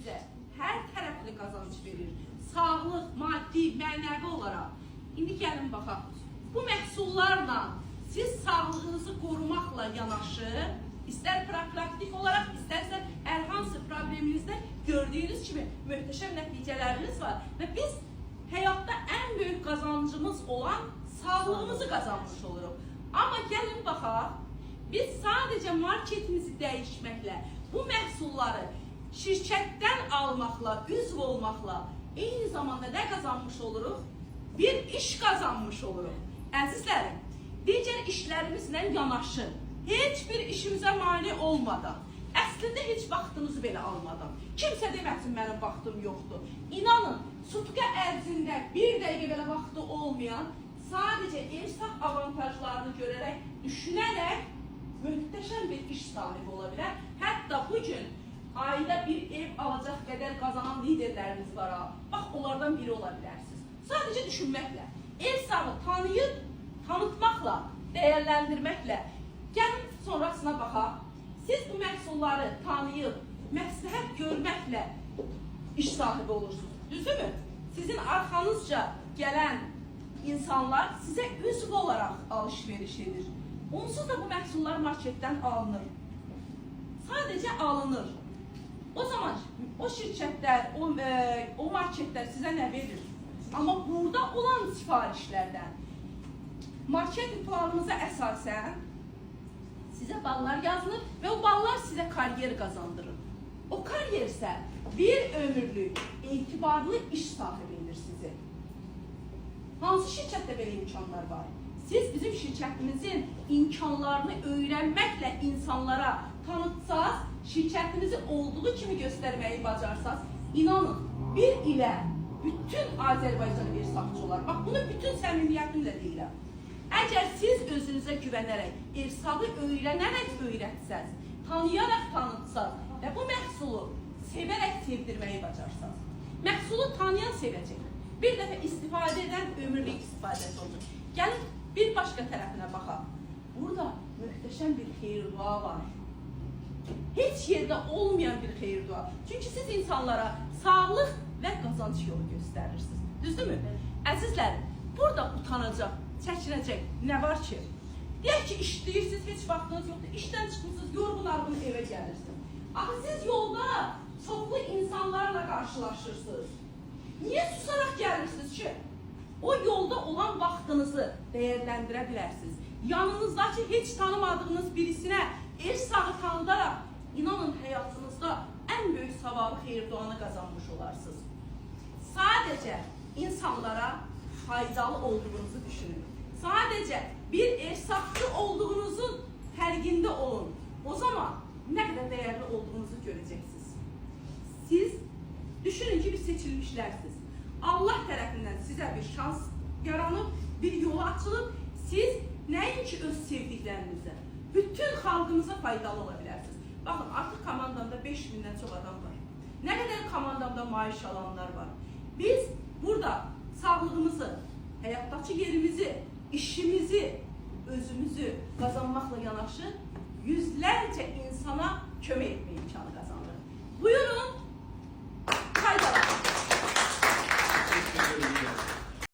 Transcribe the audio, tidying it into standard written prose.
sizə hər tərəfli qazanc verir. Sağlıq, maddi, mənəvi olaraq. İndi gəlin baxaq. Bu məhsullarla siz sağlığınızı qorumaqla yanaşı, istər profilaktik olaraq, istərsə hər hansı probleminizdə gördüyünüz kimi möhtəşəm nəticələriniz var. Və biz həyatda ən böyük qazancımız olan sağlığımızı qazanmış oluruq. Amma gəlin baxaq, biz sadəcə marketimizi dəyişməklə, bu məhsulları şirkətdən almaqla, üzv olmaqla eyni zamanda nə qazanmış oluruq? Bir iş qazanmış oluruq. Əzizlərim, digər işlərimizlə yanaşı, heç bir işimizə mane olmadan, əslində heç vaxtınızı belə almadan, kimsə deməsin mənim vaxtım yoxdur. İnanın, sutka ərzində bir dəqiqə belə vaxtı olmayan, sadəcə ev sağ avantajlarını görərək, düşünərək möhtəşəm bir iş sahibi ola bilər. Hətta bugün ayda bir ev alacaq qədər qazanan liderlərimiz var. Bax, onlardan biri ola bilərsiniz. Sadəcə düşünməklə, ev sahibi tanıyıb, tanıtmaqla, dəyərləndirməklə, gəlin sonrasına baxaq. Siz bu məhsulları tanıyıb, məsləhət görməklə iş sahibi olursunuz. Düzdürmü? Sizin arxanızca gələn insanlar sizə üzv olaraq alış-veriş edir. Onsuz da bu məhsullar marketdən alınır. Sadəcə alınır. O zaman o şirkətlər, o marketlər sizə nə verir? Amma burada olan sifarişlərdən marketing planımıza əsasən sizə ballar yazılır və o ballar sizə kariyer qazandırır. O kariyer isə bir ömürlük etibarlı iş sahibi edir sizi. Hansı şirkətdə belə imkanlar var? Siz bizim şirkətimizin imkanlarını öyrənməklə insanlara tanıtsaz, şirkətinizi olduğu kimi göstərməyi bacarsaz, inanın, bir ilə bütün Azərbaycan ersaqçı olar. Bax, bunu bütün səmimiyyətimlə deyirəm. Əgər siz özünüzə güvənərək, ersağı öyrənərək öyrətsəz, tanıyaraq tanıtsaz və bu məhsulu sevərək sevdirməyi bacarsaz, məhsulu tanıyan sevəcək. Bir dəfə istifadə edən ömürlük istifadəsi olacaq. Gəlin, bir başqa tərəfinə baxaq. Burada möhtəşəm bir xeyir-dua var. Heç yerdə olmayan bir xeyir-dua. Çünki siz insanlara sağlıq və qazanc yolu göstərirsiniz. Düzdürmü? Əzizlərim, burada utanacaq, çəkinəcək nə var ki? Deyək ki, işləyirsiniz, heç vaxtınız yoxdur, işdən çıxmışsınız, yorğun-arğın evə gəlirsiniz. Axı siz yolda çoxlu insanlarla qarşılaşırsınız. Niyə susaraq gəlirsiniz ki? O yolda olan vaxtınızı dəyərləndirə bilərsiniz. Yanınızdakı heç tanımadığınız birisinə ev sağı tanıdaraq, inanın həyatınızda ən böyük savabı xeyir-duanı qazanmış olarsınız. Sadəcə insanlara faydalı olduğunuzu düşünün. Sadəcə bir ersaqçı olduğunuzun fərqində olun. O zaman nə qədər dəyərli olduğunuzu görəcəksiniz. Siz düşünün ki, bir seçilmişlərsiniz. Allah tərəfindən sizə bir şans yaranıb, bir yolu açılıb, siz nəinki öz sevdiklərinizə, bütün xalqınıza faydalı ola bilərsiniz. Baxın, artıq komandamda 5000-dən çox adam var. Nə qədər komandamda maaş alanlar var. Biz burada sağlığımızı, həyatdakı yerimizi, işimizi, özümüzü qazanmaqla yanaşı, yüzlərcə insana kömək etmə imkanı qazanırıq. Buyurun,